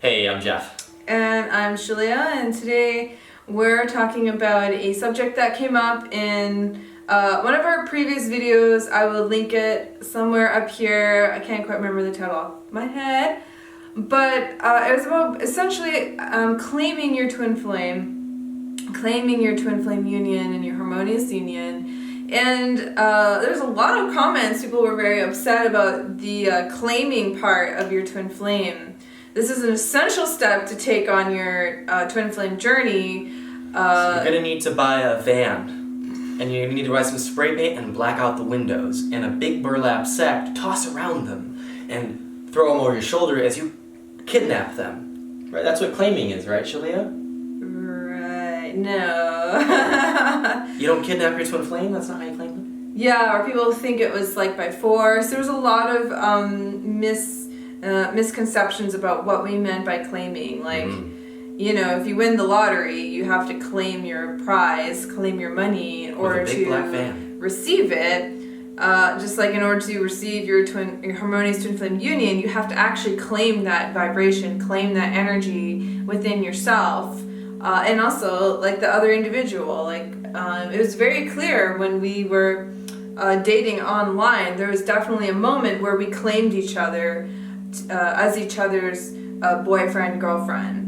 Hey, I'm Jeff. And I'm Shaleia, and today we're talking about a subject that came up in one of our previous videos. I will link it somewhere up here. I can't quite remember the title off my head. But it was about essentially claiming your twin flame union and your harmonious union. And there's a lot of comments. People were very upset about the claiming part of your twin flame. This is an essential step to take on your twin flame journey. So you're gonna need to buy a van, and you're gonna need to buy some spray paint and black out the windows, and a big burlap sack to toss around them, and throw them over your shoulder as you kidnap them. Right? That's what claiming is, right, Shaleia? Right? No. You don't kidnap your twin flame? That's not how you claim them? Yeah, or people think it was like by force. There's a lot of misconceptions about what we meant by claiming. Like, you know, if you win the lottery, you have to claim your prize, claim your money in order to receive it. Just like in order to receive your harmonious twin flame union, you have to actually claim that vibration, claim that energy within yourself, and also like the other individual. Like it was very clear when we were dating online. There was definitely a moment where we claimed each other as each other's boyfriend, girlfriend.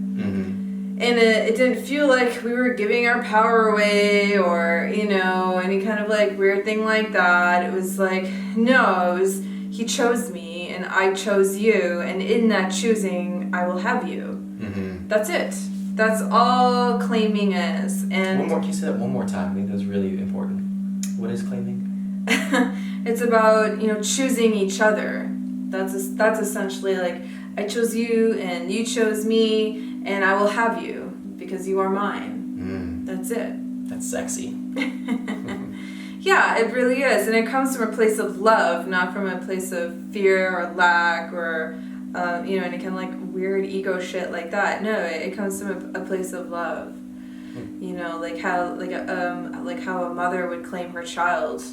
And it didn't feel like we were giving our power away or, you know, any kind of like weird thing like that. It was like, no, it was, he chose me and I chose you, and in that choosing, I will have you. That's it. That's all claiming is. And can you say that one more time? I think that's really important. What is claiming? It's about, you know, choosing each other. That's essentially like, I chose you and you chose me, and I will have you because you are mine. That's it. That's sexy. Yeah, it really is. And it comes from a place of love, not from a place of fear or lack or, you know, any kind of like weird ego shit like that. No, it comes from a place of love. You know, like how how a mother would claim her child,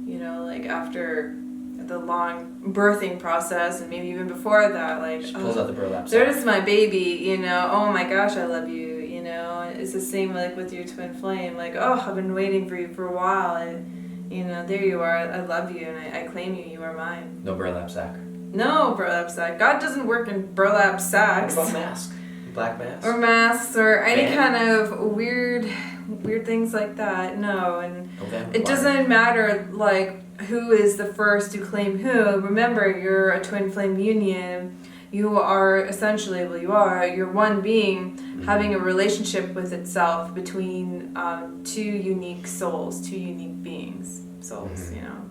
you know, like after the long birthing process, and maybe even before that, like, she pulls out the burlap sack. There's my baby, you know, oh my gosh, I love you, you know. It's the same like with your twin flame, like, oh, I've been waiting for you for a while, and, you know, there you are, I love you, and I claim you, you are mine. No burlap sack. No burlap sack. God doesn't work in burlap sacks. What about mask? Black mask? Or masks, or any kind of weird things like that. No, and it doesn't matter, like, who is the first to claim who. Remember, you're a twin flame union. You are essentially, you're one being having a relationship with itself between two unique souls, two unique beings, souls, you know.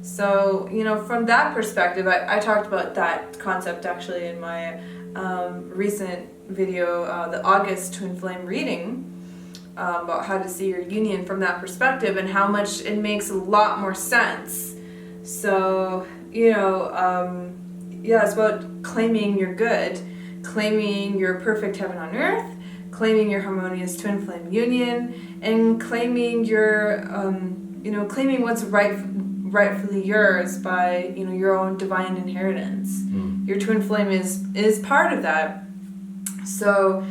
So, you know, from that perspective, I talked about that concept actually in my recent video, the August twin flame reading, about how to see your union from that perspective and how much it makes a lot more sense. So, you know, yeah, it's about claiming your good, claiming your perfect heaven on earth, claiming your harmonious twin flame union, and claiming your, you know, claiming what's rightfully yours by, you know, your own divine inheritance. Your twin flame is part of that. So,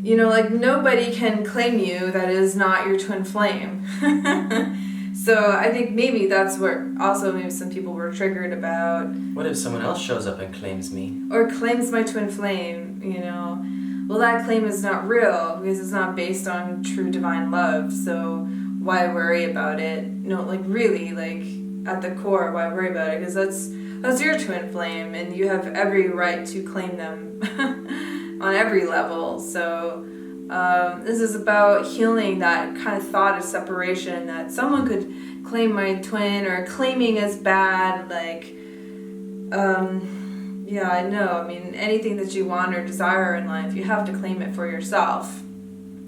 you know, like, nobody can claim you that is not your twin flame. So I think maybe that's where also maybe some people were triggered about. What if someone else shows up and claims me? Or claims my twin flame, you know. Well, that claim is not real because it's not based on true divine love. So why worry about it? No, like, really, like, at the core, why worry about it? Because that's your twin flame, and you have every right to claim them on every level. So this is about healing that kind of thought of separation, that someone could claim my twin, or claiming is bad. Like, yeah, I know. I mean, anything that you want or desire in life, you have to claim it for yourself.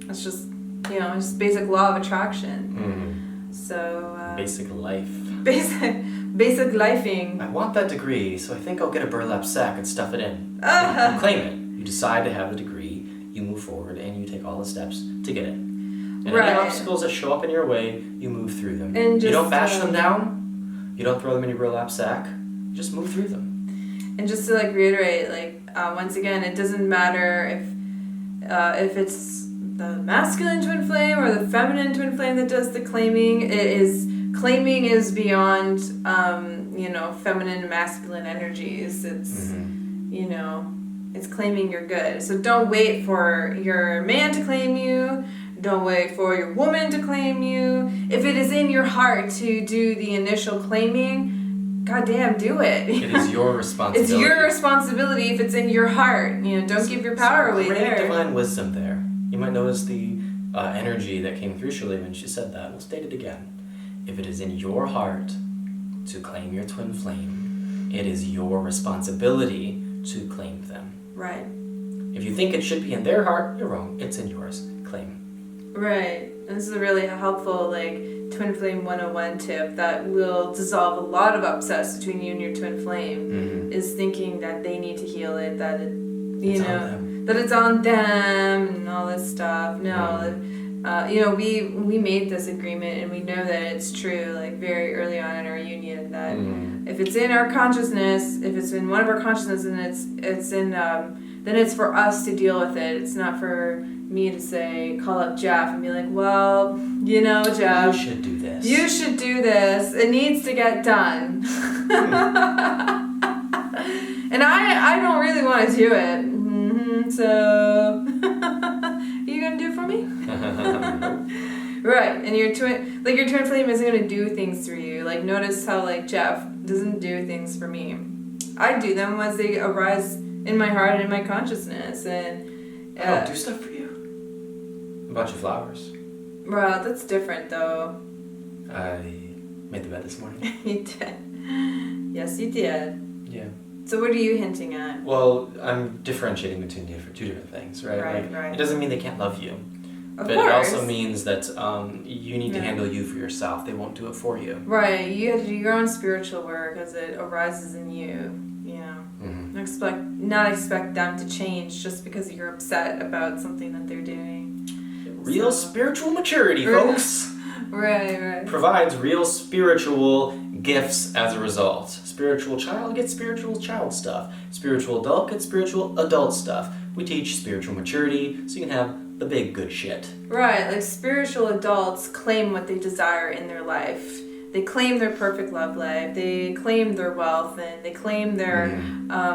It's just, you know, it's basic law of attraction. So basic life. Basic lifing. I want that degree, so I think I'll get a burlap sack and stuff it in. You claim it. You decide to have the degree. You move forward and you take all the steps to get it. And any obstacles that show up in your way, you move through them. And you don't bash them down. You don't throw them in your burlap sack. You just move through them. And just to like reiterate, like once again, it doesn't matter if it's the masculine twin flame or the feminine twin flame that does the claiming. Claiming is beyond feminine and masculine energies. It's it's claiming you're good. So don't wait for your man to claim you. Don't wait for your woman to claim you. If it is in your heart to do the initial claiming, goddamn, do it. It is your responsibility. It's your responsibility if it's in your heart. Don't give your power away there. Divine wisdom there. You might notice the energy that came through Shaleia when she said that. We'll state it again. If it is in your heart to claim your twin flame, it is your responsibility to claim them. Right. If you think it should be in their heart, you're wrong. It's in yours. Claim. Right. And this is a really helpful Twin Flame 101 tip that will dissolve a lot of upsets between you and your twin flame, is thinking that they need to heal it, that that it's on them and all this stuff. No, we made this agreement and we know that it's true very early on in our union that if it's in our consciousness, if it's in one of our consciousness and it's in then it's for us to deal with it. It's not for me to say, call up Jeff and be like, well, Jeff, you should do this. You should do this. It needs to get done. And I don't really want to do it. So, you gonna do it for me? Right. And your twin flame isn't gonna do things through you. Notice how Jeff doesn't do things for me. I do them as they arise in my heart and in my consciousness. And I don't do stuff for you. A bunch of flowers. Well, that's different though. I made the bed this morning. You did. Yes, you did. Yeah. So what are you hinting at? Well, I'm differentiating between two different things, right? Right. It doesn't mean they can't love you. Of but course. It also means that you need to handle you for yourself. They won't do it for you. Right. You have to do your own spiritual work as it arises in you. Not expect them to change just because you're upset about something that they're doing. Real spiritual maturity, folks. Right. Provides real spiritual gifts as a result. Spiritual child gets spiritual child stuff. Spiritual adult gets spiritual adult stuff. We teach spiritual maturity so you can have the big good shit. Right, spiritual adults claim what they desire in their life. They claim their perfect love life. They claim their wealth, and they claim their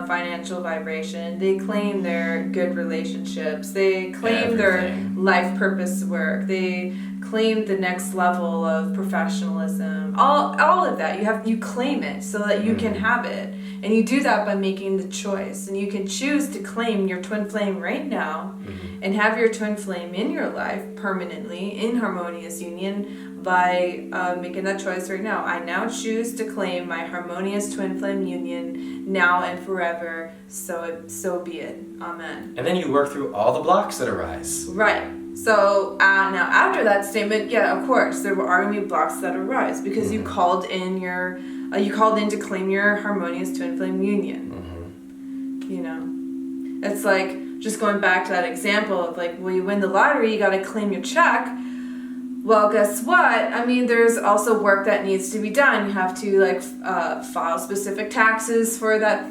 financial vibration. They claim their good relationships. They claim their life purpose work. They claim the next level of professionalism. All of that, you claim it so that you can have it. And you do that by making the choice. And you can choose to claim your twin flame right now and have your twin flame in your life permanently in harmonious union by making that choice right now. I now choose to claim my harmonious twin flame union now and forever. So be it. Amen. And then you work through all the blocks that arise. Right. So now after that statement, yeah, of course, there are going to be blocks that arise because you called in to claim your harmonious twin flame union. It's just going back to that example of you win the lottery, you got to claim your check. Well, guess what? There's also work that needs to be done. You have to file specific taxes for that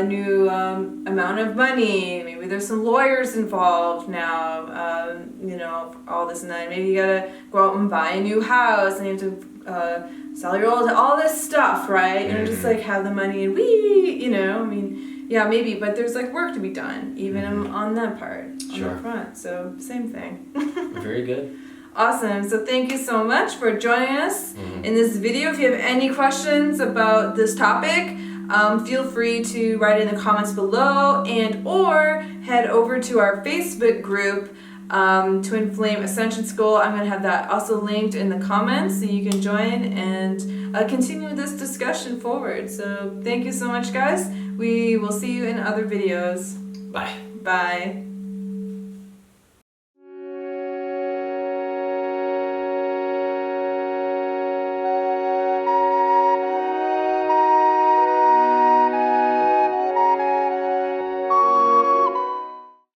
new amount of money. Maybe there's some lawyers involved now. All this and that. Maybe you gotta go out and buy a new house, and you have to sell your old. All this stuff, right? You don't just have the money and yeah, maybe, but there's work to be done, even on that part, on the front. So same thing. Very good. Awesome. So thank you so much for joining us in this video. If you have any questions about this topic, feel free to write in the comments below or head over to our Facebook group, Twin Flame Ascension School. I'm going to have that also linked in the comments so you can join and continue this discussion forward. So thank you so much, guys. We will see you in other videos. Bye. Bye.